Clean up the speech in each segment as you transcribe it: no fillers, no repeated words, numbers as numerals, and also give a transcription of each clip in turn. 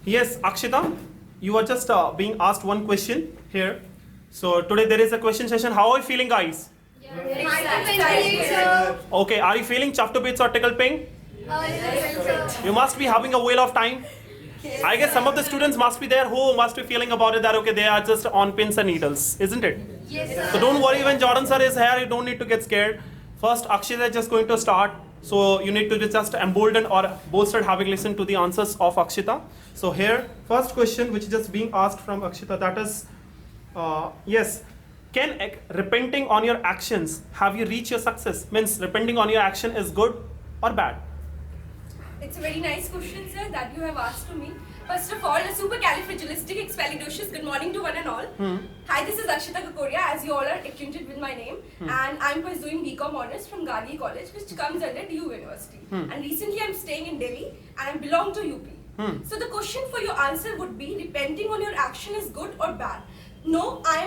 Yes, Akshita, you are just being asked one question here. So today there is a question session. How are you feeling, guys? Okay, are you feeling chuffed to bits or tickled pink? You must be having a whale of time. I guess some of the students must be there who must be feeling about it that okay, they are just on pins and needles, isn't it? Yes, So don't worry when Jordan sir is here, you don't need to get scared. First, Akshita is just going to start. So you need to be just emboldened or bolstered having listened to the answers of Akshita. So here, first question which is just being asked from Akshita, that is, yes, can repenting on your actions have you reached your success? Means repenting on your action is good or bad? it's a very nice question, sir, that you have asked to me. First of all, a supercalifragilisticexpialidocious good morning to one and all. Hi, this is Akshita Kakoria, as you all are acquainted with my name, and I'm pursuing BCom Honors from Gandhi College, which comes under DU University. And recently I'm staying in Delhi, and I belong to UP. So the question for your answer would be, repenting on your action is good or bad? No, I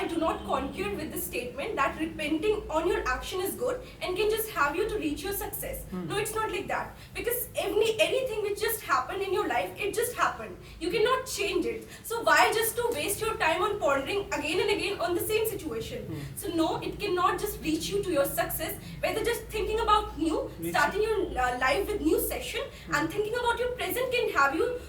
do not concur with the statement that repenting on your action is good and can just have you to reach your success. No, it's not like that. Because anything which just happened in your life, it just happened. You cannot change it. So why just to waste your time on pondering again and again on the same situation? So no, it cannot just reach you to your success. Whether just thinking about new, starting your life with new session and thinking about your present can have you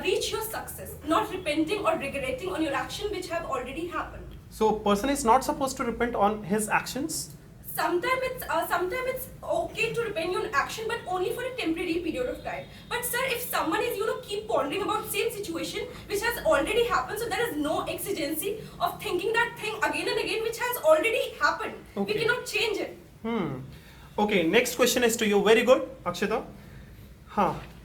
reach your success, not repenting or regretting on your action which have already happened. So person is not supposed to repent on his actions? Sometimes it's okay to repent your action, but only for a temporary period of time. But sir, if someone is keep pondering about same situation which has already happened, so there is no exigency of thinking that thing again and again which has already happened. Okay. We cannot change it. Okay, next question is to you. Very good, Akshita.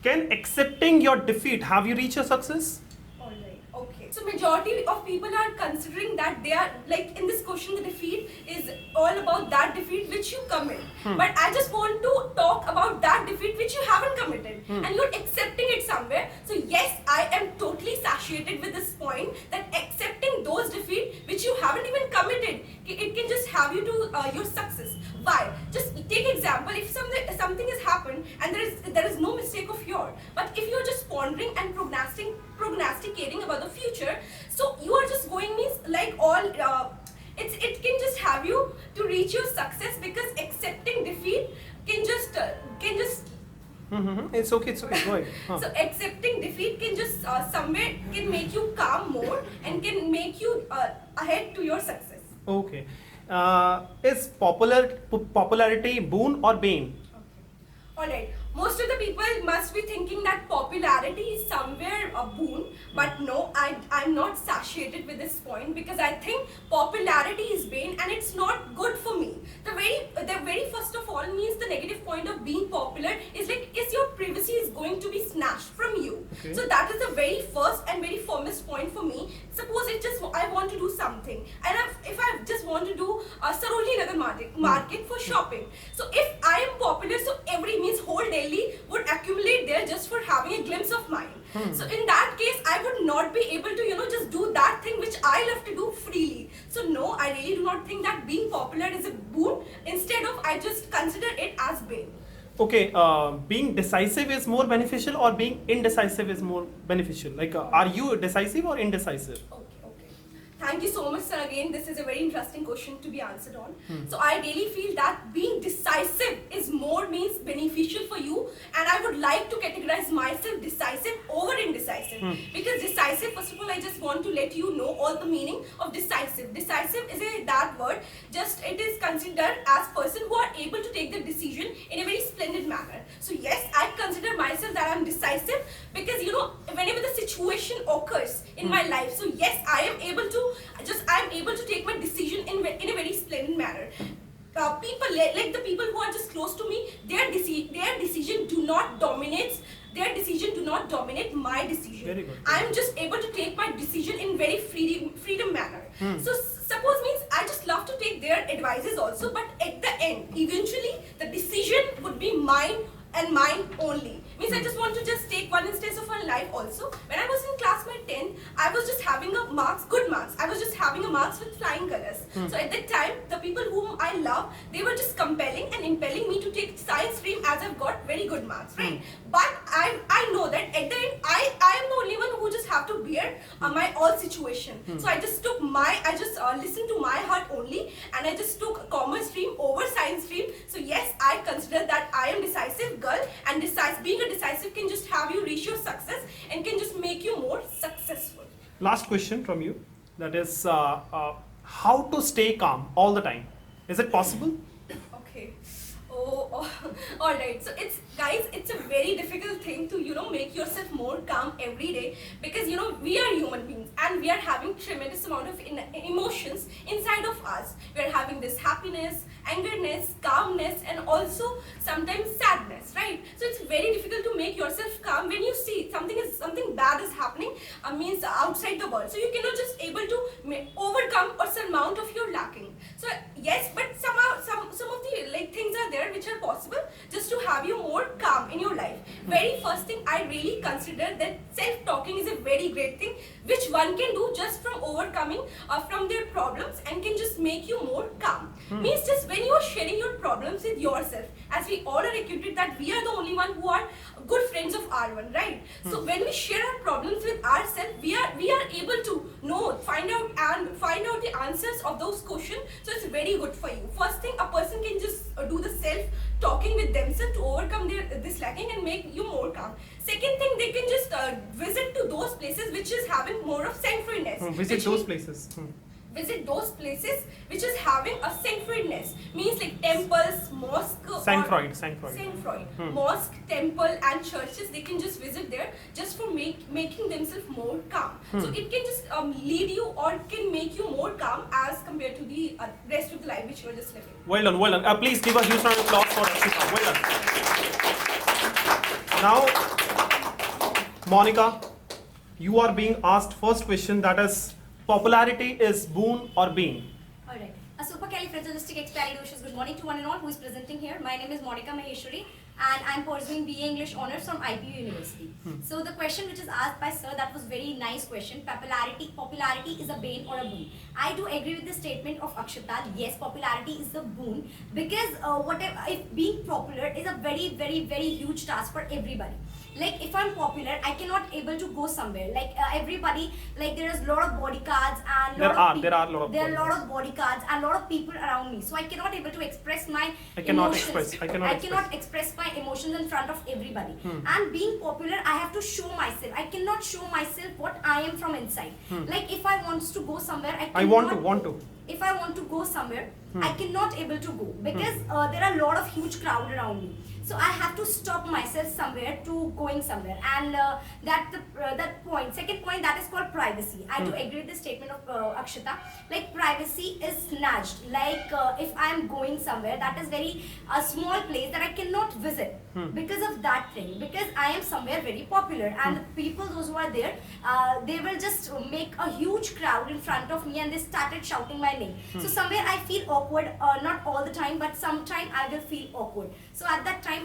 Can accepting your defeat have you reached your success? Alright, okay. So majority of people are considering that they are, like in this question, the defeat is all about that defeat which you commit. But I just want to talk about that defeat which you haven't committed and you're accepting it somewhere. So yes, I am totally satiated with this point that accepting those defeats which you haven't even committed, it can just have you to your success. Why? Just take example, if something has happened and there is no mistake of yours, but if you're just pondering and prognosticating about the future, so you are just going means like all it can just have you to reach your success, because accepting defeat can just It's okay, go ahead. so accepting defeat can just somewhere can make you calm more and can make you ahead to your success. Okay. Is popularity boon or bane? Alright, most of the people must be thinking that popularity is somewhere a boon, but no, I'm not satiated with this point, because I think popularity is bane and it's not good for me. The very first of all means the negative point of being popular is like, is your privacy is going to be snatched from you. Okay. So that is the very first and very firmest point for me. Suppose I want to do something, and if I just want to do Sarojini Nagar market for shopping. So if I am popular, so every means whole Delhi would accumulate there just for having a glimpse of mine. So in that case, I would not be able to just do that thing which I love to do freely. So no, I really do not think that being popular is a boon. Instead of, I just consider it as bane. Okay, being decisive is more beneficial or being indecisive is more beneficial? Like, are you decisive or indecisive? Okay. Thank you so much, sir. Again, this is a very interesting question to be answered on. So I really feel that being decisive is more means beneficial for you, and I would like to categorize myself decisive over indecisive. Because decisive, first of all, I just want to let you know all the meaning of decisive. Decisive is that word, just it is considered as person who are able to take the decision in a very splendid manner. So yes, I consider myself that I am decisive, because whenever the situation occurs in my life, so yes, I am able to take my decision in a very splendid manner. People like the people who are just close to me, their decision do not dominate my decision. Very good. I am just able to take my decision in very freedom manner. So suppose means I just love to take their advices also, but at the end, eventually the decision would be mine and mine only. Means I just want to just take one instance of my life also. When I was in class my 10th, I was just having good marks. I was just having a marks with flying colors. So at that time, the people whom I love, they were just compelling and impelling me to take science stream as I've got very good marks, right? But I know that at the end, I am the only bear my all situation. So I just listened to my heart only, and I just took commerce stream over science stream. So yes, I consider that I am decisive girl, and being a decisive can just have you reach your success and can just make you more successful. Last question from you. That is, how to stay calm all the time? Is it possible? Okay. Oh, all right. So it's a very difficult thing to make yourself more calm every day, because we are human beings and we are having tremendous amount of emotions inside of us. We are having this happiness, angerness, calmness, and also sometimes sadness, right? So it's very difficult to make yourself calm when you see something bad is happening, means outside the world. So you cannot just able to overcome or surmount of your lacking. So yes, but somehow some of the things are there which are possible just to have you more calm in your life. Very first thing, I really consider that self-talking is a very great thing which one can do just from overcoming from their problems and can just make you more calm. Means just when you are sharing your problems with yourself, as we all are acquainted that we are the only one who are good friends of our one, right? So when we share our problems with ourselves, we are able to find out the answers of those questions. So it's very good for you. First thing, a person can just do the self-talking with themselves to overcome this lacking and make you more calm. Second thing, they can just visit to those places which is having more of sanctuariness. Visit those places. Visit those places which is having a sanctuariness, means like temples, mosque, Sanctroid. Mosque, temple and churches. They can just visit there just for making themselves more calm. So it can just lead you or can make you more calm as compared to the rest of the life which you are just living. Well done. Please give a huge round of applause for Akshita. Well done. Now, Monica, you are being asked first question, that is, popularity is boon or bane? Alright. A supercalifragilisticexpialidocious good morning to one and all who is presenting here. My name is Monica Maheshwari and I'm pursuing BA English Honours from IPU University. So the question which is asked by sir, that was very nice question. Popularity is a bane or a boon? I do agree with the statement of Akshita. Yes, popularity is a boon, because if being popular is a very, very, very huge task for everybody. Like if I'm popular, I cannot able to go somewhere. Like everybody, like there is a lot of bodyguards and there are a lot of bodyguards and a lot of people around me. So I cannot able to express my I cannot emotions. express My emotions in front of everybody. And being popular, I have to show myself. I cannot show myself what I am from inside. Like if I want to go somewhere, I want to. If I want to go somewhere, I cannot able to go because there are a lot of huge crowd around me. So I have to stop myself somewhere to going somewhere, and that point. Second point, that is called privacy. I do agree with the statement of Akshita. Like privacy is snatched. Like if I am going somewhere, that is very a small place that I cannot visit because of that thing. Because I am somewhere very popular, and the people those who are there, they will just make a huge crowd in front of me, and they started shouting my name. So somewhere I feel awkward. Not all the time, but sometime I will feel awkward. So at that time,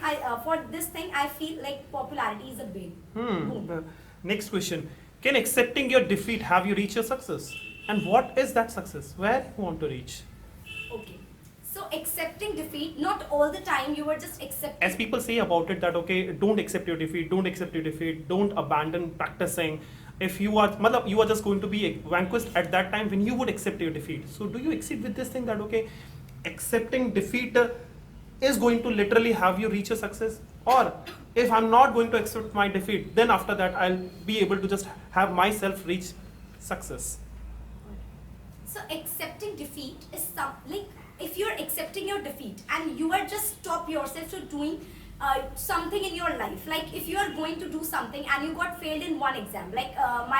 for this thing, I feel like popularity is a bane. Next question. Can accepting your defeat have you reach your success? And what is that success? Where you want to reach? Okay. So accepting defeat, not all the time you are just accepting. As people say about it that, okay, don't accept your defeat, don't abandon practicing. If you are just going to be vanquished at that time when you would accept your defeat. So do you accept with this thing that, okay, accepting defeat is going to literally have you reach a success? Or if I'm not going to accept my defeat, then after that I'll be able to just have myself reach success. So accepting defeat is like if you're accepting your defeat and you are just stop yourself to doing something in your life. Like if you are going to do something and you got failed in one exam, like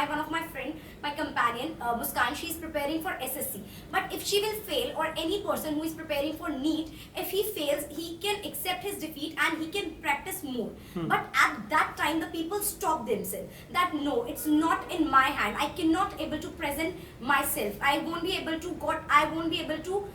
one of my friend, my companion Muskan, she is preparing for SSC, but if she will fail, or any person who is preparing for NEET, if he fails, he can accept his defeat and he can practice more. But at that time the people stop themselves, that no, it's not in my hand, I cannot able to present myself, I won't be able to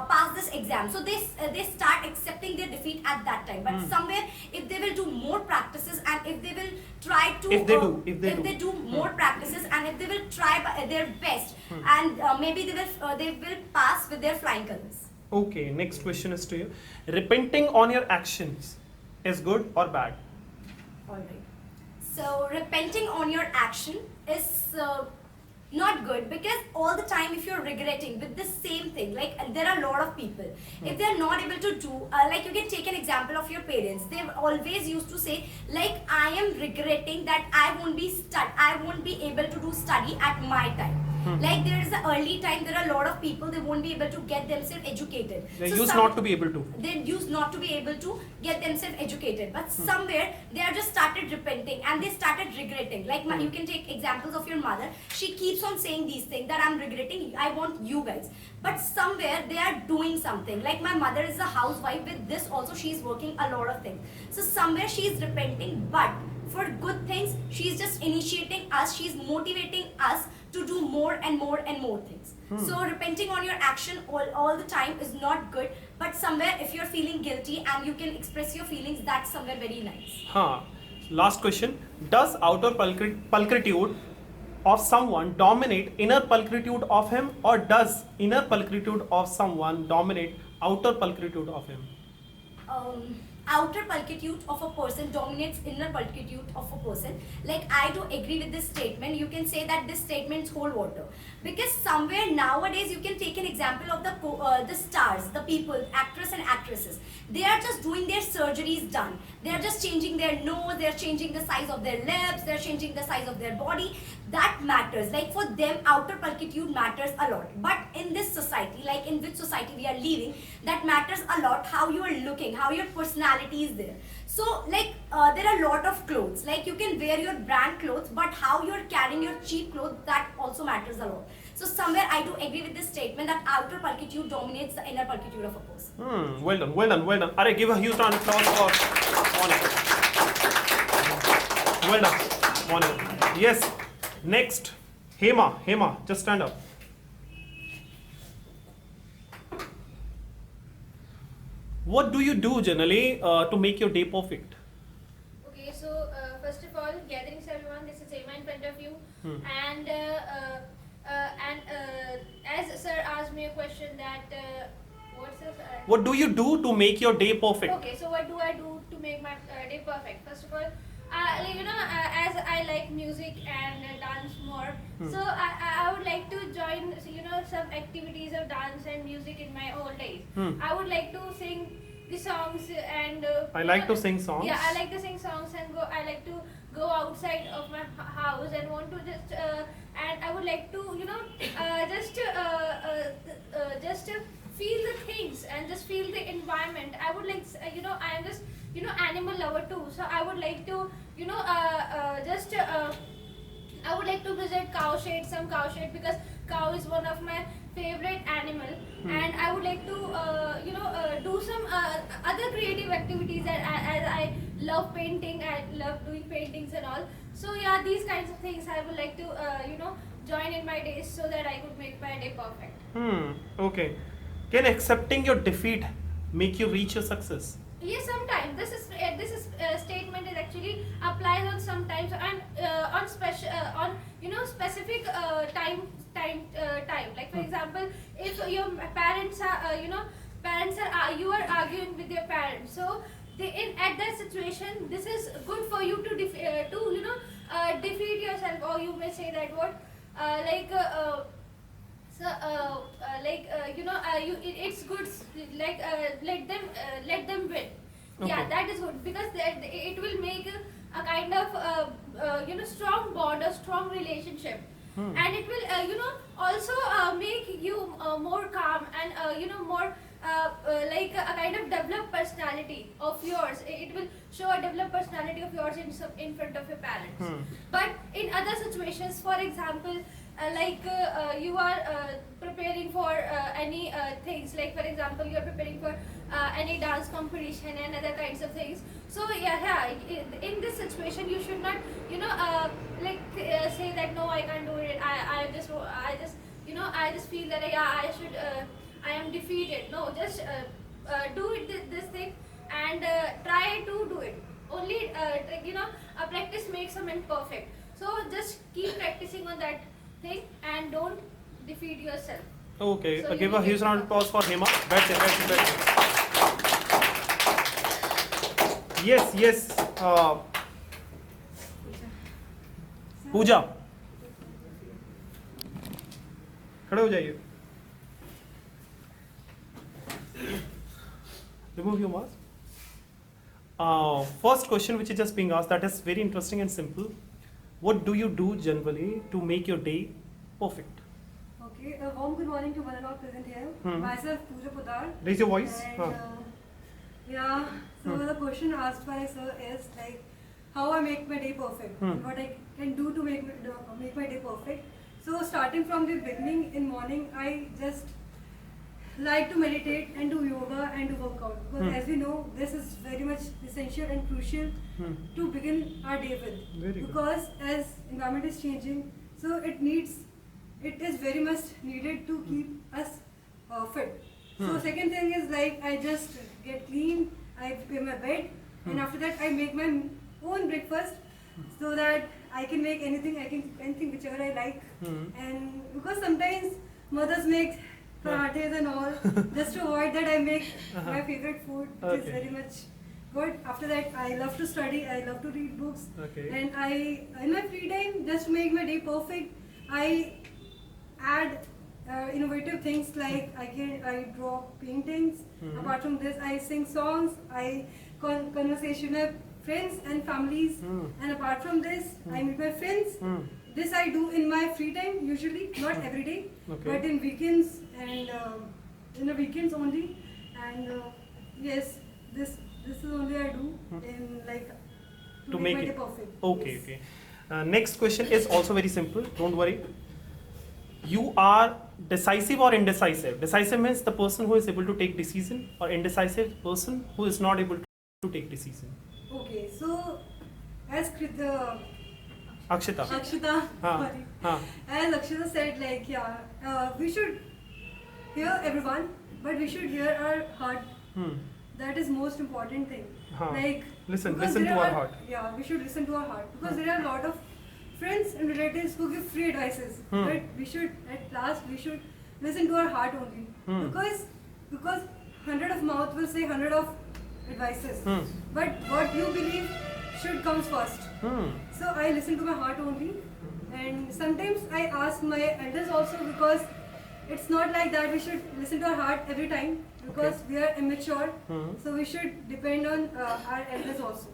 pass this exam. So they start accepting their defeat at that time. But somewhere, if they will do more practices, and if they will try to, if they do more practices, and if they will try their best, and maybe they will pass with their flying colors. Okay, next question is to you. Repenting on your actions is good or bad? Alright. So repenting on on your action is not good, because all the time if you're regretting with the same thing, like there are a lot of people, if they're not able to do, like you can take an example of your parents. They always used to say like, I am regretting that I won't be able to do study at my time. Like there is an early time, there are a lot of people, they won't be able to get themselves educated. They So used some- not to be able to. they used not to be able to get themselves educated, but somewhere they are just started repenting and they started regretting. Like you can take examples of your mother. She keeps on saying these things that I'm regretting, I want you guys, but somewhere they are doing something. Like my mother is a housewife, with this also she is working a lot of things, so somewhere she is repenting, but for good things she's just initiating us, she's motivating us to do more and more and more things. So repenting on your action all the time is not good, but somewhere if you're feeling guilty and you can express your feelings, that's somewhere very nice. Huh. Last question. Does outer pulchritude of someone dominate inner pulchritude of him, or does inner pulchritude of someone dominate outer pulchritude of him? Outer pulchritude of a person dominates inner pulchritude of a person. Like I do agree with this statement. You can say that this statement hold water, because somewhere nowadays you can take an example of the stars, the people, actors and actresses. They are just doing their surgeries done. They are just changing their nose. They are changing the size of their lips. They are changing the size of their body. That matters. Like for them, outer pulchritude matters a lot. But in this society, like in which society we are living, that matters a lot. How you are looking, how your personality is there. So like there are a lot of clothes. Like you can wear your brand clothes, but how you are carrying your cheap clothes, that also matters a lot. So somewhere I do agree with this statement that outer pulchritude dominates the inner pulchritude of a person. Well done, well done, well done. Are give a huge round of applause for Monica. Well done, Monica. Yes. Next, Hema, just stand up. What do you do generally to make your day perfect? Okay, so first of all, gatherings everyone. This is Emma in front of you, and as sir asked me a question that what's this? What do you do to make your day perfect? Okay, so what do I do to make my day perfect? First of all, as I like music and dance more, so I would like to join some activities of dance and music in my old days. I would like to sing the songs and I like to sing songs. Yeah, I like to sing songs and I like to go outside of my house and want to just and I would like to just feel the things and just feel the environment. I would like I am just animal lover too, so I would like to I would like to visit some cow shed, because cow is one of my favorite animal, and I would like to do some other creative activities as I love painting. I love doing paintings and all. So yeah, these kinds of things I would like to join in my days so that I could make my day perfect. Okay. Can accepting your defeat make you reach your success? Yes, sometimes this statement is actually applies on sometimes and on special specific time. Like for example, if your parents are you are arguing with your parents, so at that situation, this is good for you to defeat yourself, or you may say that it's good, let them win. Okay. Yeah, that is good, because it will make a kind of strong bond, a strong relationship, and it will also make you more calm and more like a kind of developed personality of yours. It will show a developed personality of yours in front of your parents. But in other situations, for example, you are preparing for any things, like for example you are preparing for any dance competition and other kinds of things. So in this situation you should not say that no, I can't do it, I just feel that I am defeated. No, just do it this thing and try to do it. Only a practice makes a man perfect. So just keep practicing on that thing and don't defeat yourself. Okay, So give you a huge round of applause for Hema. Yes. पूजा, खड़े हो जाइए. Remove your mask. First question which is just being asked, that is very interesting and simple. What do you do generally to make your day perfect? Okay, a warm good morning to one and all present here. Myself, Pooja Podar. Raise your voice. And, yeah, so the question asked by sir is like, how I make my day perfect? What I can do to make my day perfect. So starting from the beginning in morning, I just like to meditate and do yoga and do workout, because as we know, this is very much essential and crucial to begin our day with. Very good. Because as environment is changing, so it is very much needed to keep us fit. So second thing is like I just get clean, I prepare my bed, and after that I make my own breakfast, so that I can make anything whichever I like. And because sometimes mothers make parathes and all, just to avoid that I make my favorite food, which is Okay. very much good. After that I love to study, I love to read books, Okay. and I in my free time, just to make my day perfect, I add innovative things like I draw paintings. Apart from this, I sing songs, I conversation with friends and families, and apart from this, I meet my friends. This I do in my free time, usually not every day, Okay. but in weekends and in the weekends only. And yes, this is only I do in like To make make my it day perfect. okay. Yes. Okay. Next question is also very simple. Don't worry. You are decisive or indecisive? Decisive means the person who is able to take decision, or indecisive person who is not able to take decision. Okay, so as Akshita. Akshita, हाँ, sorry. हाँ. As Akshita said, like, we should hear everyone, but we should hear our heart. That is most important thing. हाँ. Like, Listen because to there our are- heart. Yeah, we should listen to our heart, because there are a lot of friends and relatives who give free advices. But we should, at last, we should listen to our heart only. Because 100 of mouth will say 100 of advices. But what you believe should come first. So I listen to my heart only, and sometimes I ask my elders also, because it's not like that we should listen to our heart every time, because we are immature. So we should depend on our elders also.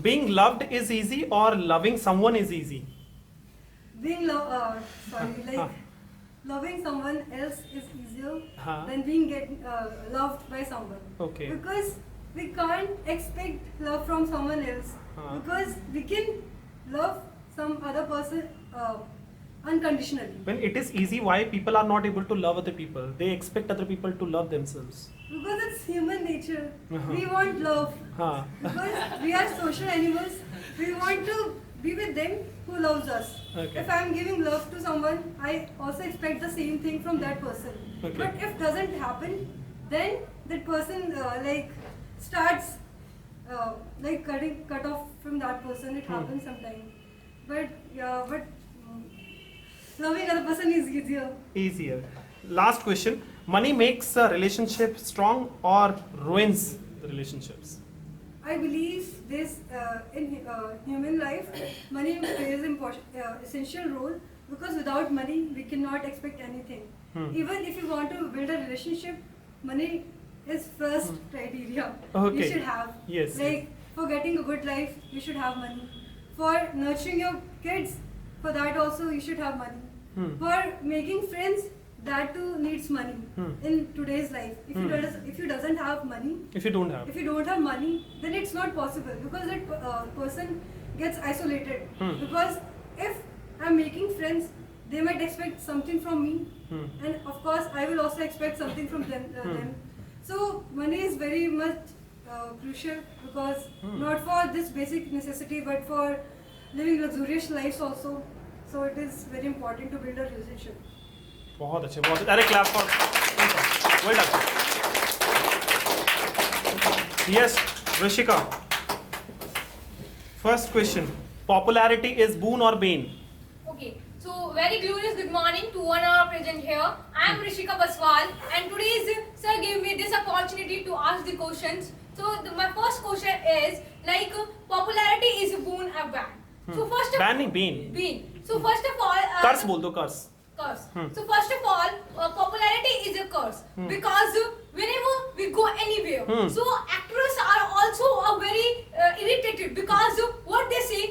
Being loved is easy, or loving someone is easy? Being loving someone else is easier Huh. than being loved by someone. Okay. Because we can't expect love from someone else. Huh. Because we can love some other person unconditionally. When it is easy, why people are not able to love other people? They expect other people to love themselves. Because it's human nature. Uh-huh. We want love. Huh. Because we are social animals. We want to be with them who loves us. Okay. If I am giving love to someone, I also expect the same thing from that person. Okay. But if doesn't happen, then that person starts cut off from that person. It happens sometimes. But loving other person is easier. Easier. Last question. Money makes a relationship strong or ruins the relationships? I believe this in human life, money plays an essential role, because without money we cannot expect anything. Even if you want to build a relationship, money is first criteria. Okay. You should have. Yes. Like for getting a good life, you should have money. For nurturing your kids, for that also you should have money. For making friends, that too needs money in today's life. If you doesn't have money, If you don't have. if you don't have money, then it's not possible, because that person gets isolated. Because if I'm making friends, they might expect something from me, and of course I will also expect something from them. So money is very much crucial, because not for this basic necessity, but for living luxurious lives also. So it is very important to build a relationship. बहुत अच्छे, बहुत अच्छे. अरे clap for. Well done. Yes, Rishika. First question. Popularity is boon or bane? Okay, so very glorious good morning to one of our present here. I am Rishika Baswal, and today's sir gave me this opportunity to ask the questions. So my first question is like popularity is a boon or bad. So first of Banning, bean. bean. So first of all, Curse बोल दो curse. curse. So first of all, popularity is a curse because whenever we go anywhere, so actors are also very irritated because what they say,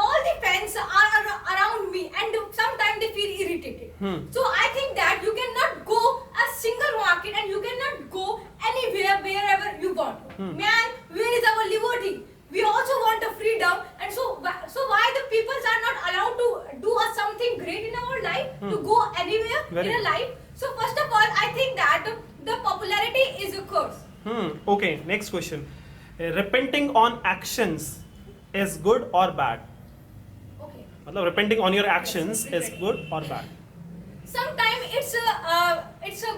all the fans are around me and sometimes they feel irritated. So I think that you cannot go a single market and you cannot go anywhere wherever you want. Man, where is our liberty? We also want a freedom, and so why the people are not allowed to do something great in our life, to go anywhere Very in a life? So first of all, I think that the popularity is a curse. Okay, next question. Repenting on actions is good or bad? Okay. मतलब repenting on your actions is good or bad? Sometimes it's a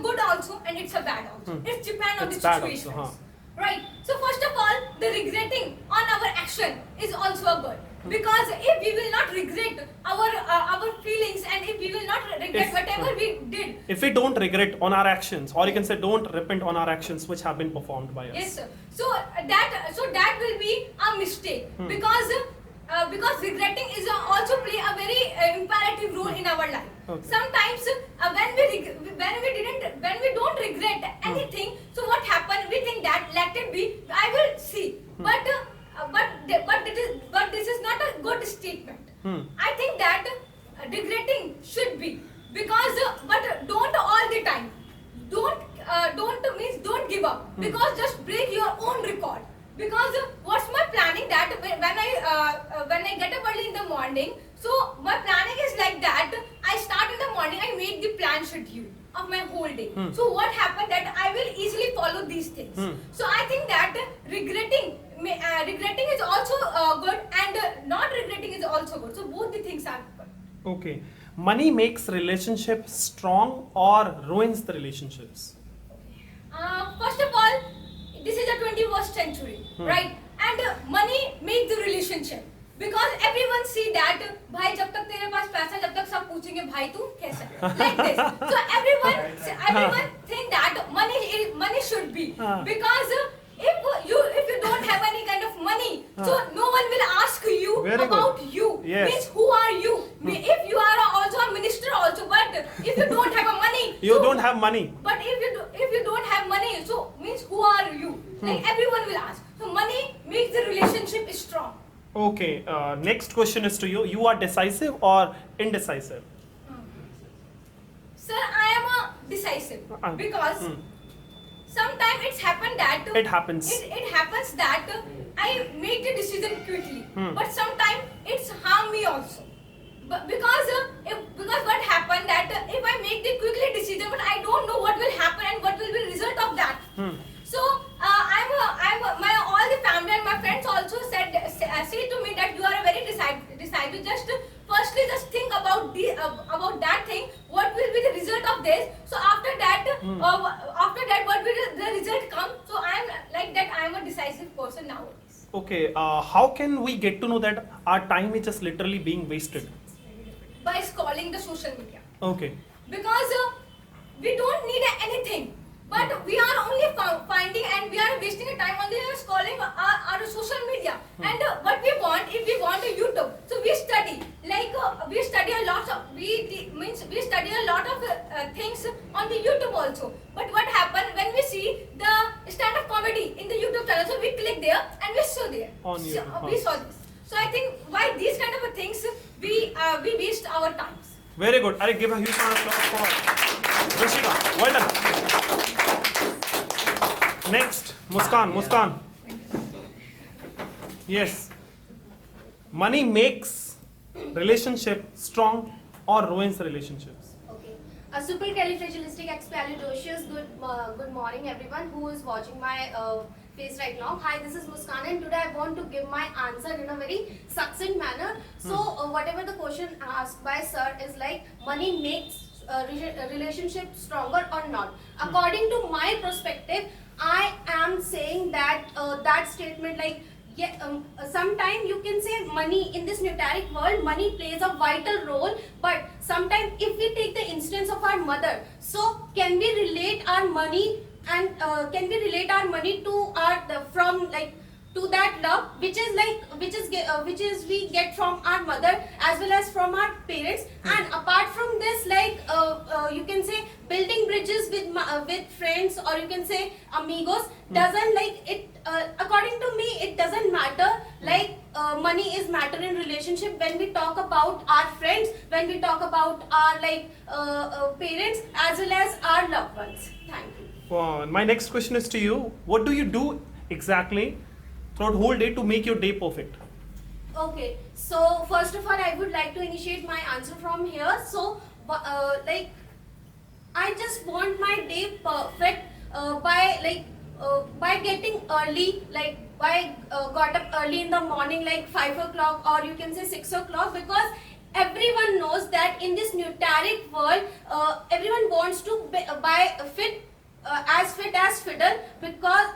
good also and it's a bad also. It's depend on It's the bad also, situations. Right. So first of all, the regretting on our action is also a good. Because if we will not regret our feelings and if we will not regret If- whatever we did, If we don't regret on our actions, or you can say don't repent on our actions which have been performed by us. yes, sir. So that will be a mistake because regretting is also play a very imperative role in our life. Okay. Sometimes when we don't regret anything, so what happened? We think that let it be. I will see, but this is not a good statement. I think that regretting should be because but don't all the time. Don't means don't give up because just break your own record. Because what's my planning that when I get up early in the morning, so my planning is like that. I start in the morning, I make the plan schedule of my whole day. So what happened that I will easily follow these things. So I think that regretting is also good and not regretting is also good. So both the things are good. Okay. Money makes relationship strong or ruins the relationships? First of all, this is the 21st century, right? And money makes the relationship because everyone see that भाई जब तक तेरे पास पैसा जब तक सब पूछेंगे भाई तू कैसा है? Like this. So everyone think that money should be because if you don't have any kind of money, so no one will ask you Very about good. you. Yes. Means who are you? If you are also a minister also, but if you don't have a money, You so- don't have money. but if you don't have money, so means who are you? Like everyone will ask. So money makes the relationship strong. Okay. Next question is to you. You are decisive or indecisive? Sir, I am a decisive because sometimes it's happened that It happens. It happens that I make the decision quickly, but sometimes it's harm me also. But because what happened that if I make the quickly decision, but I don't know what will happen and what will be result of that. So my all the family and my friends also say to me that you are a very decisive. Just firstly just think about that thing. What will be the result of this? So after that what will the result come? So I am like that. I am a decisive person nowadays. Okay. How can we get to know that our time is just literally being wasted? By scrolling the social media. Okay. Because we don't need anything, but we are only finding and we are wasting time only scrolling our social media. And what we want, if we want a YouTube, so we study. Like we study a lot of we study a lot of things on the YouTube also. But what happens when we see the stand-up comedy in the YouTube channel? So we click there and we saw there. On So, YouTube, we saw this. So I think why these kind of things we waste our times. Very good. I'll give a huge round of applause for Rishika. Well done. Next, Muskan. Yes. Money makes relationship strong or ruins relationships? Okay. A supercalifragilisticexpialidocious. Good morning, everyone who is watching my face right now. Hi, this is Muskan, and today I want to give my answer in a very succinct manner. So, whatever the question asked by sir is like, money makes a relationship stronger or not? According to my perspective, I am saying that that statement like. Yeah, sometimes you can say money in this numeric world, money plays a vital role. But sometimes if we take the instance of our mother, so can we relate our money and can we relate our money to from like to that love which is we get from our mother as well as from our parents. And apart from this, you can say building bridges with friends, or you can say amigos, doesn't according to me it doesn't matter. Money is matter in relationship when we talk about our friends, when we talk about our parents as well as our loved ones. Thank you. My next question is to you. What do you do exactly throughout whole day to make your day perfect? Okay, so first of all, I would like to initiate my answer from here. So, I just want my day perfect by getting early, by got up early in the morning, 5 o'clock, or you can say 6 o'clock, because everyone knows that in this nutaric world, everyone wants to buy as fit as fiddle, because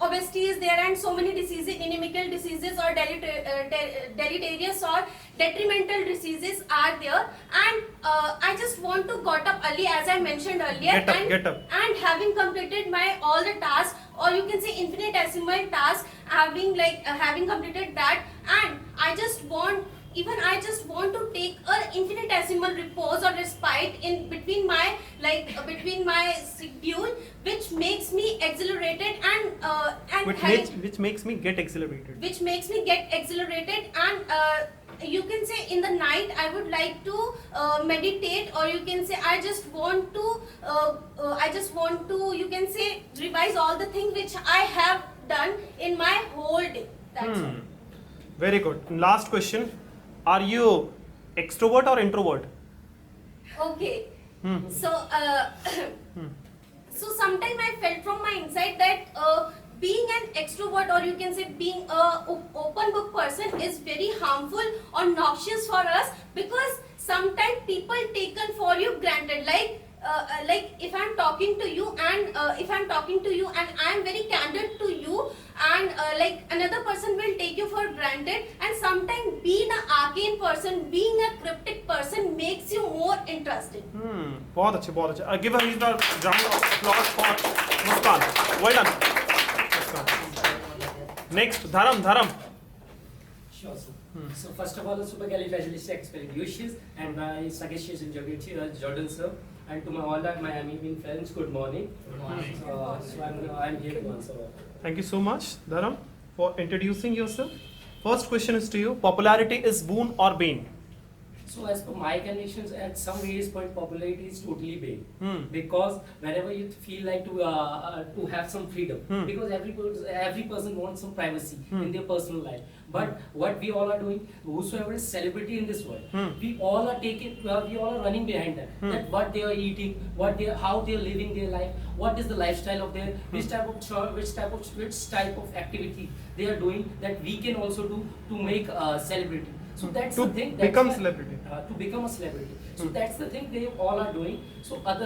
obesity is there and so many diseases, inimical diseases or deleterious or detrimental diseases are there. And I just want to got up early, as I mentioned earlier, Get up. and having completed my all the tasks, or you can say infinitesimal tasks, having completed that, and I just want to take a infinitesimal repose or respite in between my schedule, which makes me exhilarated Which makes me get exhilarated. And you can say in the night I would like to meditate, or you can say I just want to you can say revise all the things which I have done in my whole day. That's all. Very good. Last question. Are you extrovert or introvert? Okay. So, so sometimes I felt from my inside that being an extrovert, or you can say being a open book person, is very harmful or noxious for us, because sometimes people taken for you granted. If I'm talking to you and I'm very candid to you, and another person will take you for granted, and sometimes being an arcane person, being a cryptic person makes you more interesting. बहुत अच्छे. Give a round of applause for Muskan. Well done. Muskan. Next, Dharam. Sure, sir. So first of all, the supercalifragilisticexpialidocious and my sagacious and Jordan, sir. And to all my Amibian friends, good morning. So I'm here to answer. Thank you so much, Dharam, for introducing yourself. First question is to you. Popularity is boon or bane? So as per my conditions, at some various point, popularity is totally bane. Because whenever you feel like to have some freedom, because every person wants some privacy in their personal life. But what we all are doing, whosoever is celebrity in this world, we all are running behind them. That what they are eating, how they are living their life, what is the lifestyle of their, which type of activity they are doing, that we can also do to make a celebrity. So that's To the thing. become celebrity. To become a celebrity. So that's the thing they all are doing. So on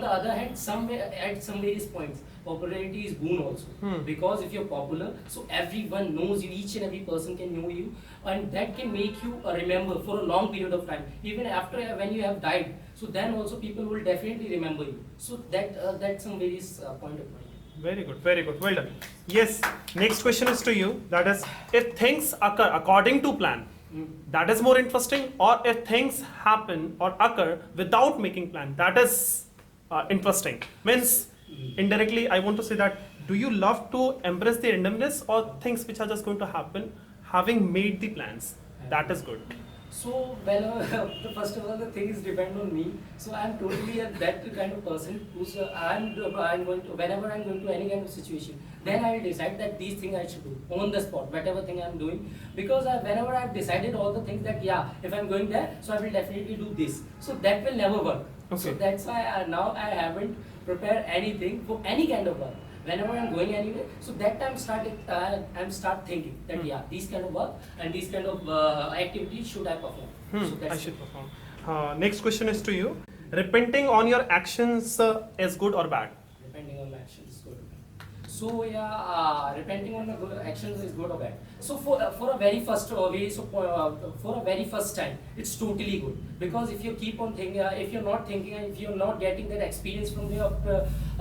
the other hand, at some various points, popularity is boon also. Because if you're popular, so everyone knows you, each and every person can know you, and that can make you remember for a long period of time. Even after when you have died, so then also people will definitely remember you. So that's some various point of mine. Very good. Well done. Yes. Next question is to you. That is, if things occur according to plan, that is more interesting, or if things happen or occur without making plan, that is interesting. Means indirectly, I want to say that, do you love to embrace the randomness, or things which are just going to happen having made the plans? That is good. So first of all, the things depend on me. So I'm totally that kind of person who's whenever I'm going to any kind of situation, then I will decide that these things I should do on the spot, whatever thing I'm doing. Because whenever I've decided all the things that if I'm going there, so I will definitely do this. So that will never work. Okay. So that's why now I haven't prepared anything for any kind of work. Whenever I'm going anywhere, so that time start thinking that these kind of work and these kind of activities should I perform. So that's I should perform. Next question is to you. Repenting on your actions is good or bad? Depending on the actions is good. So repenting on the actions is good or bad. So for a very first way, so for a very first time, it's totally good, because if you keep on thinking, if you're not thinking, and if you're not getting that experience from your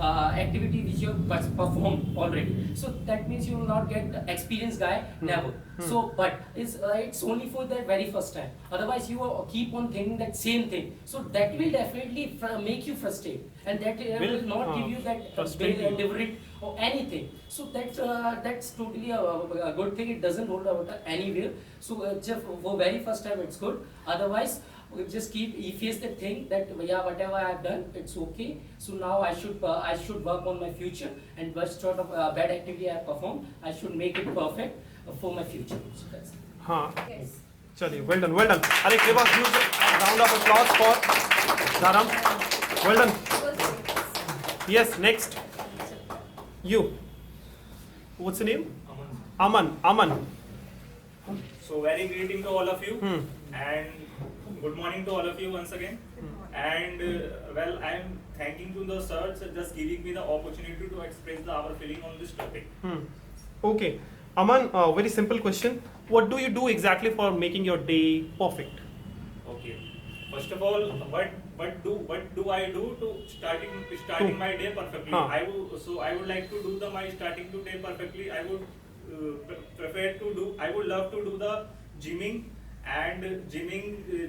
activity which you have performed already, so that means you will not get the experienced guy, never. So but it's only for that very first time. Otherwise you will keep on thinking that same thing. So that will definitely make you frustrated, and that will not give you that frustrate you. deliberate or anything. So that's totally a good thing. It doesn't hold out anywhere. So just for very first time it's good. Otherwise we just keep efface the thing that yeah, whatever I have done, it's okay. So now I should work on my future, and what sort of bad activity I have performed, I should make it perfect for my future. So that's it. हाँ Yes. चलिए well done well done. अरे give a huge round of applause for Dharam. Well done. Yes, next. You. What's your name? Aman. Aman. So very greeting to all of you, Hmm. and good morning to all of you once again. And well, I am thanking to the sir for just giving me the opportunity to express our feeling on this topic. Okay. Aman, very simple question. What do you do exactly for making your day perfect? Okay. First of all, what do I do to starting my day perfectly? Huh. I would like to do my starting to day perfectly. I would I would love to do the gymming,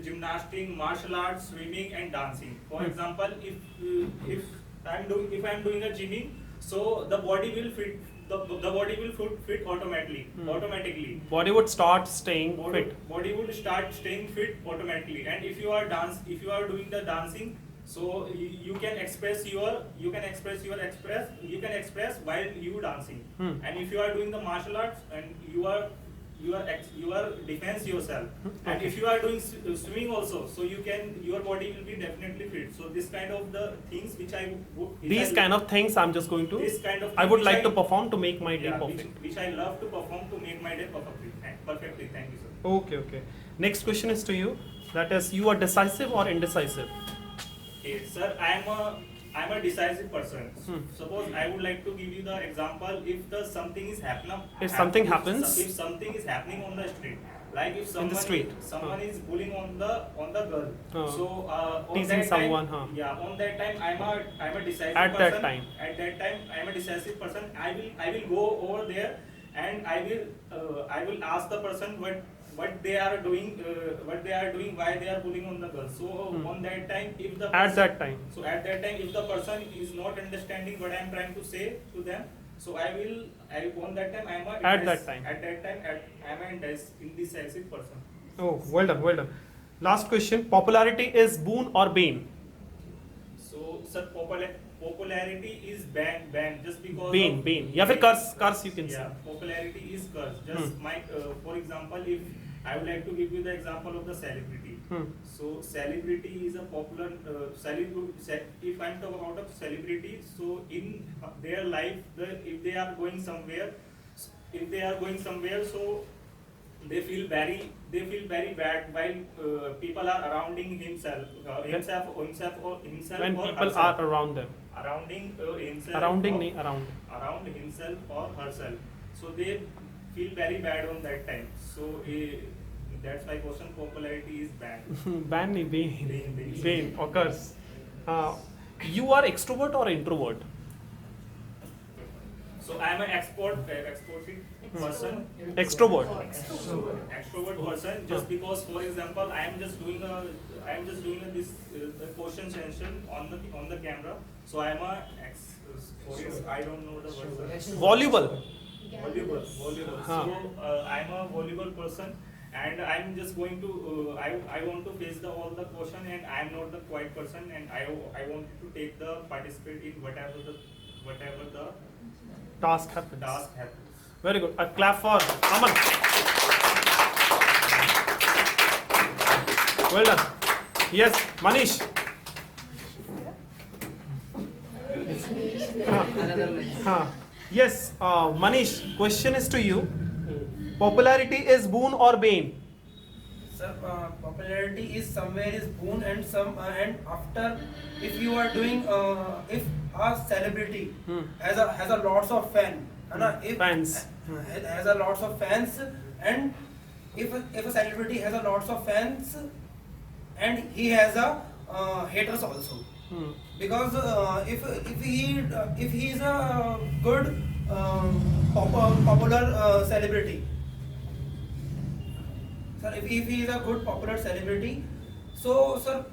gymnastics, martial arts, swimming, and dancing. For example, if I'm doing a gymming, so the body will fit. The body will fit automatically. Body would start staying fit. Body will start staying fit automatically. And if you are doing the dancing, so you can express while you dancing. And if you are doing the martial arts, and you are defense yourself. And if you are doing swimming also, so your body will be definitely fit. So this kind of the things which These kind of things I'm just going to. this kind of I would which like to perform to make my day yeah, perfect. which I love to perform to make my day perfectly. Thank you, sir. Okay. Next question is to you. That is, you are decisive or indecisive? Okay, sir, I'm a decisive person. Suppose I would like to give you the example. If something is happening, If something happens- if something is happening on the street, like if street. someone is bullying on the girl, so on Teasing that someone, time, yeah, on that time I'm a decisive At that person. time. At that time, I'm a decisive person. I will go over there, and I will ask the person what they are doing, why they are bullying on the girl. So on that time, if the At that time. so at that time, if the person is not understanding what I am trying to say to them, so on that time I'm an indecisive person. Oh, well done. Last question. Popularity is boon or bane? So sir, popularity is banned just because Bane. या फिर curse you can say. yeah, popularity is curse. Just for example, if I would like to give you the example of the celebrity. So celebrity is a popular if I'm talking about a celebrity, so in their life, if they are going somewhere, so they feel very bad while people are surrounding himself or When people herself. are around them. Around himself or herself, so they feel very bad on that time. So that's why question, popularity is banned. Ban नहीं, bane or curse. You are extrovert or introvert? So I am an extrovert person. Extrovert. Extrovert person, just because, for example, I am just doing this question session on the camera. So I am I don't know the word. Voluble. Volleyball. Huh. So I am a volleyball person, and I am just going to I want to face all the question, and I am not the quiet person, and I want to take the participate in whatever the Task happens. task happens. Very good. A clap for Aman. Well done. Yes, Manish. Yes, Manish. Question is to you. Popularity is boon or bane? Sir, popularity is somewhere is boon, and after, if you are doing if a celebrity has a lots of fan, If Fans. has a lots of fans, and if a celebrity has a lots of fans, and he has a haters also. Hmm. Because if he is a good popular celebrity, sir, if he is a good popular celebrity, so sir,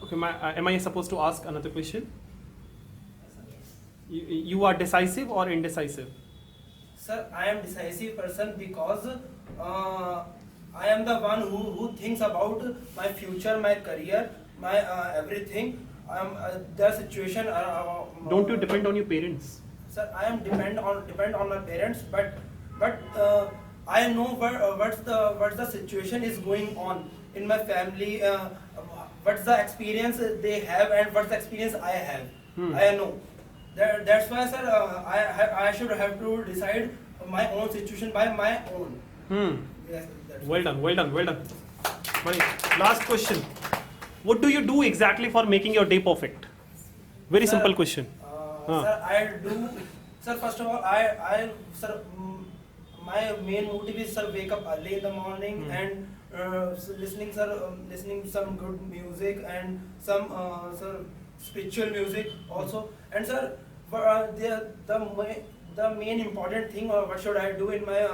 Okay, am I supposed to ask another question? You are decisive or indecisive? sir, I am decisive person because I am the one who thinks about my future, my career, my everything. The situation. Don't you depend on your parents? Sir, I am depend on my parents, but I know what's the situation is going on in my family. What's the experience they have and what's the experience I have. I know. That's why, sir, I should have to decide my own situation by my own. Yes, that's Well done, well done, well done. Mani, last question. What do you do exactly for making your day perfect? Very Sir, simple question. Sir, I do. Sir, first of all, sir, my main motive is, sir, wake up early in the morning and listening some good music and some sir, spiritual music also. And sir, the main important thing, what should I do in my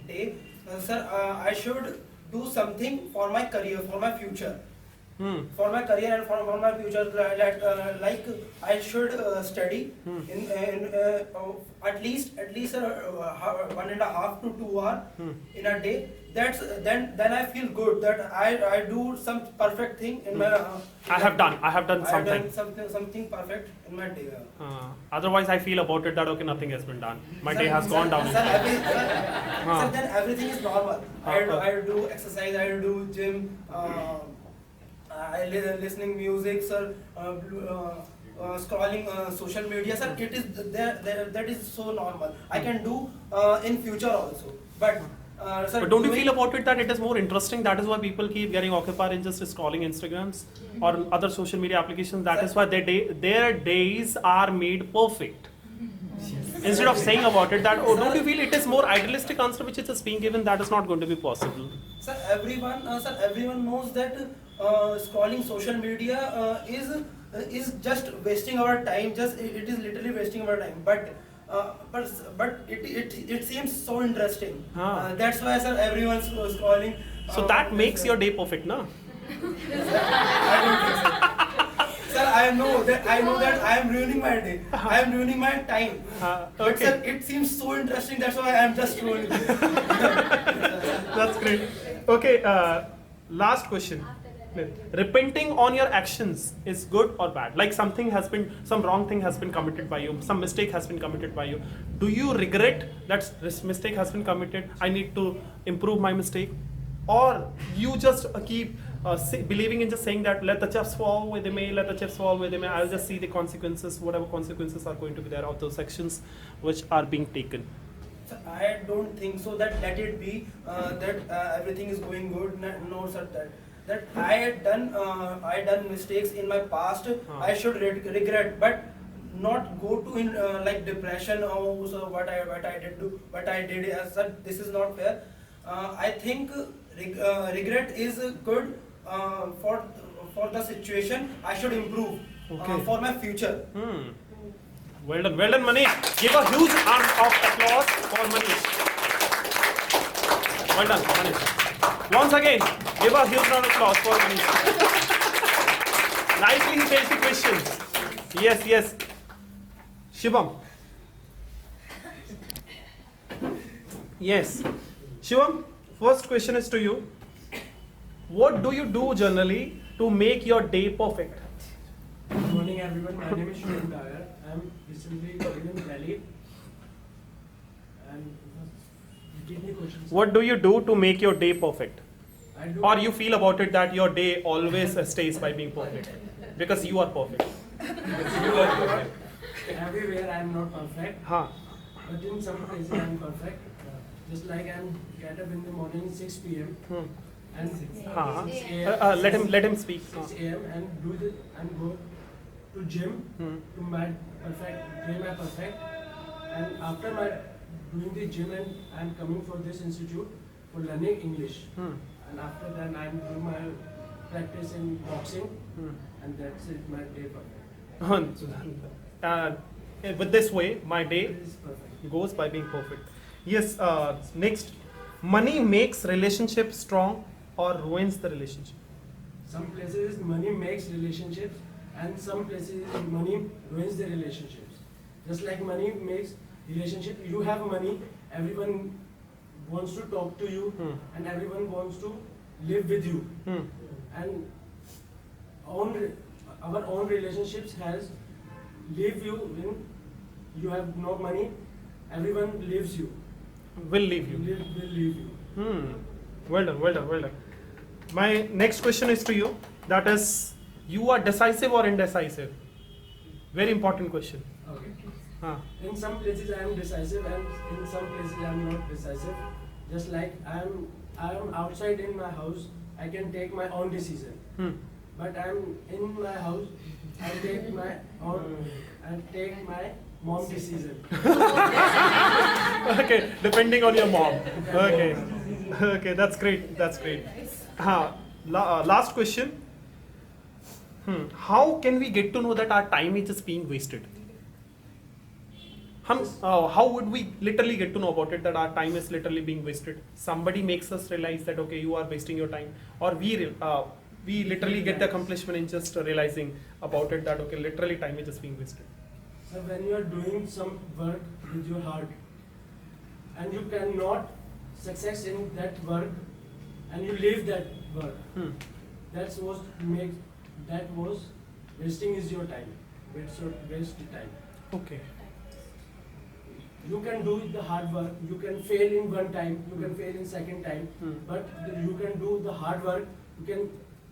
day? Sir, I should do something for my career, for my future. For my career and for my future, like I should study in at least 1.5 to 2 hours in a day. Then I feel good that I do some perfect thing in my. I have done I have something. done something perfect in my day. Otherwise, I feel about it that okay, nothing has been done. My day has gone down. Sir, then everything is normal. I do exercise. I do gym. I listening music, sir. Scrolling social media, sir. It is that is so normal. I can do in future also. But sir, But don't you feel about it that it is more interesting? That is why people keep getting occupied in just scrolling Instagrams or other social media applications. That is why their days are made perfect. Instead of saying about it that, oh, don't you feel it is more idealistic answer which is just being given, that is not going to be possible. Sir, everyone knows that scrolling social media is just wasting our time. It is literally wasting our time. But it seems so interesting. That's why, sir, everyone's scrolling. So that makes your day perfect, na? I don't think so. Sir, I know that I am ruining my day. I am ruining my time. But Okay. sir, it seems so interesting. That's why I am just scrolling. That's great. Okay, last question. Repenting on your actions is good or bad? Like some wrong thing has been committed by you, some mistake has been committed by you. Do you regret that this mistake has been committed? I need to improve my mistake, or you just keep believing in just saying that let the chips fall where they may, let the chips fall where they may. I'll just see the consequences, whatever consequences are going to be there of those actions which are being taken. So I don't think so that let it be that everything is going good. No, sir, that I done mistakes in my past. I should regret, but not go to like depression. Oh, so what I did. Sir, this is not fair. I think regret is good for the situation. I should improve for my future. Well done, Manish. Give a huge round of applause for Manish. Well done, Manish. Once again, give a huge round of applause for Manish. Nicely he faced the questions. Yes. Shivam. Yes. Shivam, first question is to you. What do you do generally to make your day perfect? Good morning, everyone. My name is Shivam Dyer. I am recently living in Delhi. And give me questions. What do you do to make your day perfect? I do. Or you feel about it that your day always stays by being perfect? Because you are perfect. Everywhere I am not perfect, Huh. but in some places I am perfect. Just like I am get up in the morning 6 p.m. and 6 Huh. a.m. Let him speak. 6 a.m. and do the and go to gym to my perfect, gain my perfect, and after my doing the gym and I'm coming for this institute for learning English, and after that I'm doing my practice in boxing, and that's it, my day perfect. With this way, my day It is perfect. goes by being perfect. Yes. Next, money makes relationship strong or ruins the relationship. Some places money makes relationships, and some places money ruins the relationships. Just like money makes relationship, you have money, everyone wants to talk to you, and everyone wants to live with you. And our own relationships has leave you when you have no money. Everyone leaves you. Will leave you. Will leave you. Well done, well done, well done. My next question is to you. That is, you are decisive or indecisive? Very important question. Okay. In some places I am decisive, and in some places I am not decisive. Just like I am outside in my house, I can take my own decision. But I am in my house, I take my mom decision. Okay, depending on your mom. Okay, okay, that's great. That's great. Last question. How can we get to know that our time is just being wasted? How would we literally get to know about it that our time is literally being wasted? Somebody makes us realize that okay, you are wasting your time, or we literally get the accomplishment in just realizing about it that okay, literally time is just being wasted. So when you are doing some work with your heart, and you cannot success in that work, and you leave that work, that was wasting is your time. Waste the time. Okay. You can do the hard work. You can fail in one time. You can fail in second time. But you can do the hard work.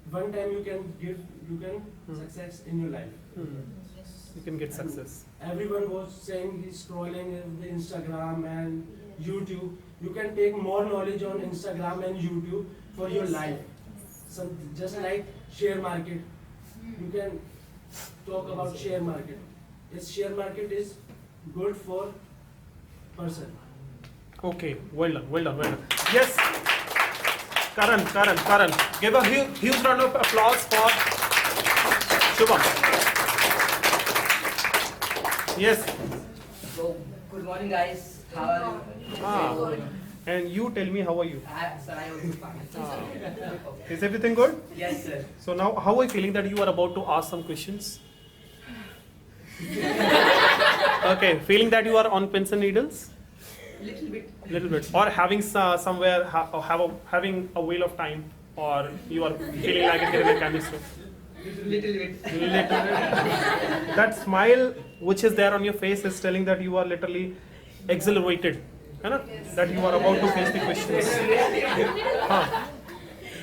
One time you can success in your life. You can get success. Everyone was saying he's scrolling in the Instagram and YouTube. You can take more knowledge on Instagram and YouTube for your life. So just like share market, you can talk about share market. Yes, share market is good for person. Okay, well done, well done, well done. Yes, Karan. Give a huge round of applause for Shubham. Yes. So, good morning, guys. How are you? And you tell me, how are you? Sir, I am fine. Is everything good? Yes, sir. So now, how are you feeling that you are about to ask some questions? Okay, feeling that you are on pins and needles? Little bit. Or having somewhere, having a wheel of time, or you are feeling like a given chemistry? Little bit. That smile which is there on your face is telling that you are literally exhilarated. That you are about to face the questions.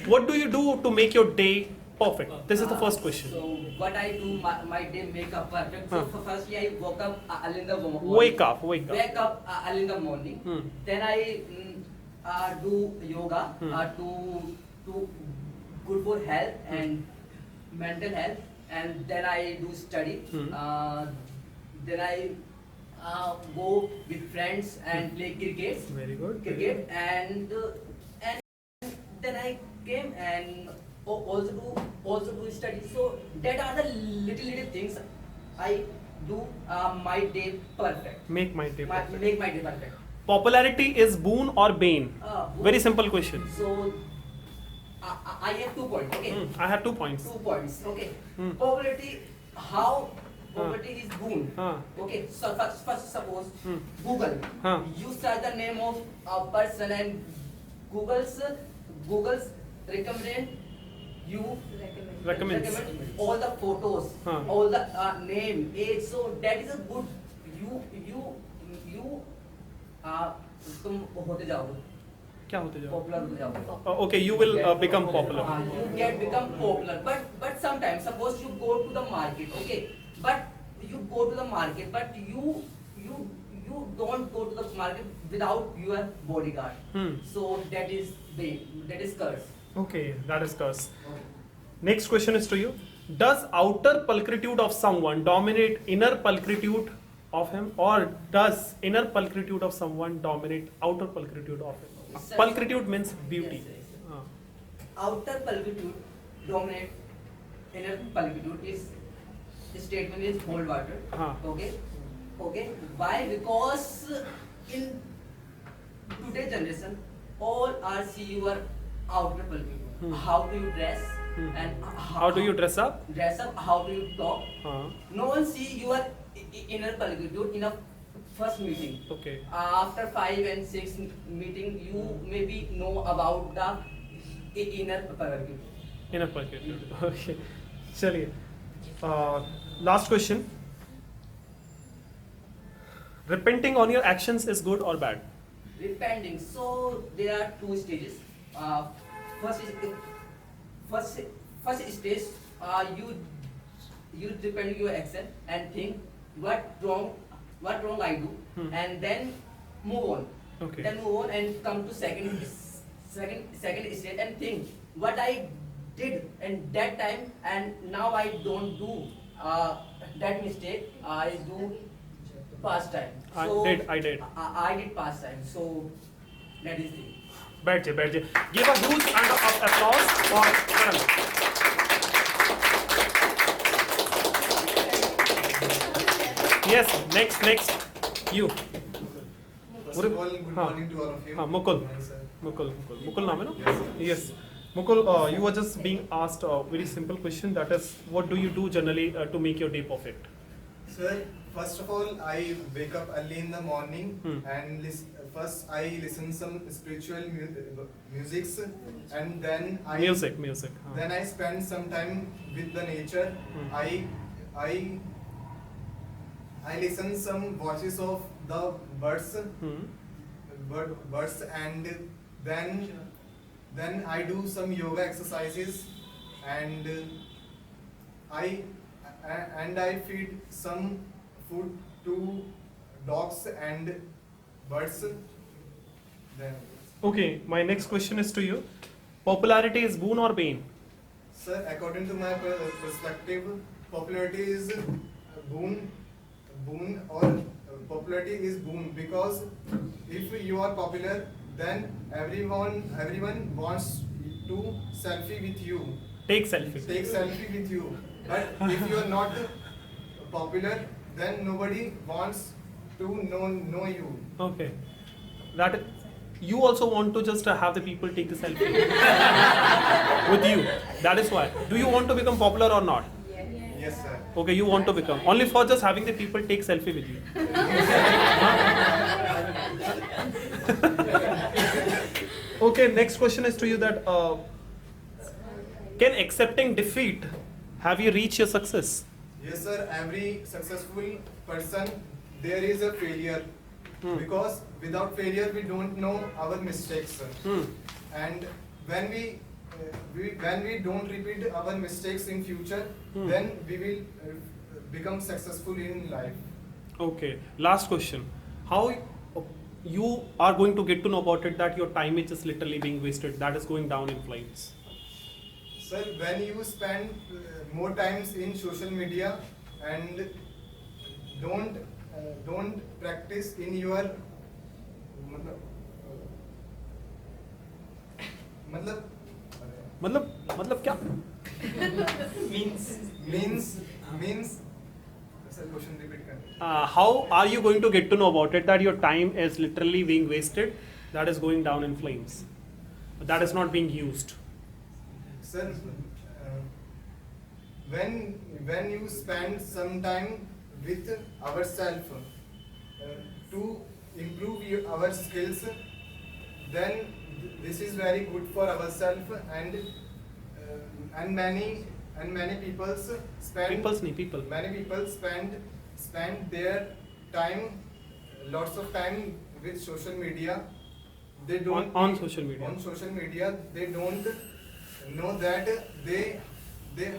What do you do to make your day perfect? This is the first question. So, what I do, my day make up perfect. So, firstly, I woke up early in the morning. Wake up. Wake up early in the morning. Then I do yoga to good for health and mental health. And then I do study. Then I go with friends and play cricket. Very good. Cricket and then I came and also do study. So that are the little things I do my day perfect. Make my day perfect. Make my day perfect. Popularity is boon or bane? Very simple question. So I have 2 points. Okay. I have 2 points. 2 points. Okay. Popularity. How popularity is boon. Okay. So first suppose Google. You search the name of a person and Google's recommends all the photos, all the name, age. So that is a good. तुम होते जाओगे. क्या होते जाओगे? Popular होते जाओगे. Okay, you will become popular. You become popular, but sometimes suppose you go to the market, okay, but you go to the market, but you don't go to the market without your bodyguard. So that is curse. Okay, that is curse. Next question is to you. Does outer pulchritude of someone dominate inner pulchritude of him, or does inner pulchritude of someone dominate outer pulchritude of him? Sir. Pulchritude means beauty. Yes, outer pulchritude dominate inner pulchritude is statement is hold water. Okay. Why? Because in today's generation, all are see your outer pulchritude. How do you dress and How do you dress up? dress up? How do you talk? Uh, No one see your inner pulchritude in a first meeting. okay. After 5 and 6 meeting, you maybe know about the inner pulchritude. Inner pulchritude. Okay. Chaliye. Last question. Repenting on your actions is good or bad? Repenting. So there are two stages. First stage, you repent your action and think what wrong I do, and then move on. Okay. Then move on and come to second stage and think what I did in that time, and now I don't do that mistake. I do past time. I did. I did past time. So that is the. बैठ जाइए. Give a huge round of applause for Karan. Yes, next, you. First of all, good morning to all of you. Mukul. Good morning, sir. Mukul naam hai na? Yes, sir. Yes. Mukul, you were just being asked a very simple question, that is, what do you do generally to make your day perfect? Sir, first of all, I wake up early in the morning and first I listen some spiritual musics, and then I Music. Then I spend some time with the nature. I listen some voices of the birds, and then I do some yoga exercises, and I feed some food to dogs and birds. Then, Okay, my next question is to you. Popularity is boon or bane? sir, according to my perspective, popularity is boon, or popularity is boon, because if you are popular, then everyone wants to selfie with you. Take selfie. Take selfie with you. But if you are not popular, then nobody wants to know you. Okay. You also want to just have the people take the selfie with you. That is why. Do you want to become popular or not? Yes, sir. Okay, you want to become. Only for just having the people take selfie with you. Okay, next question is to you that can accepting defeat have you reached your success? Yes, sir. Every successful person, there is a failure. Because without failure, we don't know our mistakes, sir. And when we don't repeat our mistakes in future, then we will become successful in life. Okay, last question. How you are going to get to know about it that your time is just literally being wasted, that is going down in flames? Sir, when you spend more times in social media and don't practice in your मतलब क्या? means sir, question repeat kar. How are you going to get to know about it that your time is literally being wasted, that is going down in flames, that is not being used? Sir, when you spend some time with ourselves to improve our skills, then this is very good for ourselves, and many people spend their time, lots of time with social media. They don't on social media. On social media, they don't know that they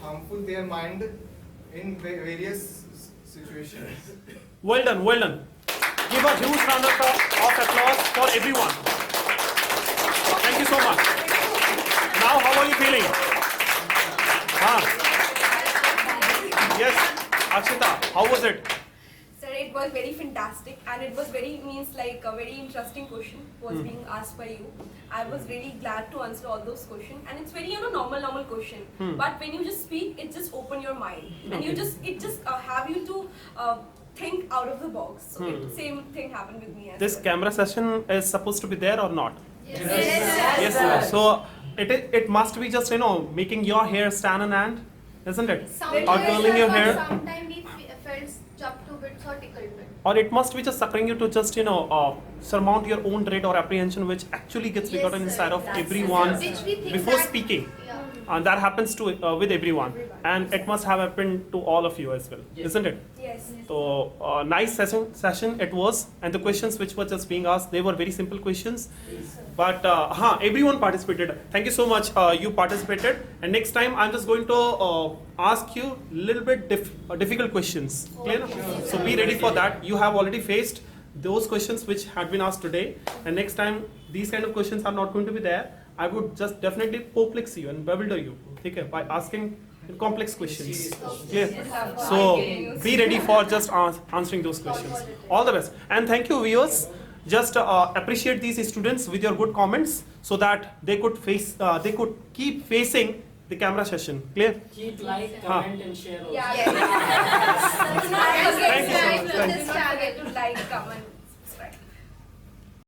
harmful their mind in various situations. Well done. Give a huge round of applause for everyone. Thank you so much. Now, how are you feeling? Akshita, how was it? Sir, it was very fantastic, and it was very a very interesting question was being asked by you. I was really glad to answer all those questions, and it's very normal question. But when you just speak, it just open your mind, and it just have you to think out of the box. So same thing happened with me as This well. camera session is supposed to be there or not? Yes. Yes, sir. So it must be just making your hair stand on end, isn't it? Or curling your hair. Sometimes we felt stuck to bits or tickled bit. Or it must be just suffering you to just surmount your own dread or apprehension, which actually gets Yes, begotten sir. inside of That's everyone Which we think before that- speaking. Yeah. And that happens to with everyone, and it must have happened to all of you as well, isn't it? Yes. So nice session it was, and the questions which were just being asked, they were very simple questions, but everyone participated. Thank you so much. You participated, and next time I'm just going to ask you little bit difficult questions. Clear? So be ready for that. You have already faced those questions which had been asked today, and next time these kind of questions are not going to be there. I would just definitely perplex you and bewilder you, okay, by asking complex questions. Clear? So be ready for just answering those questions. All the best, and thank you, viewers. Just appreciate these students with your good comments, so that they could keep facing the camera session. Clear? Keep like, comment and share also. Yeah. Thank you so much. Do not forget to like, comment.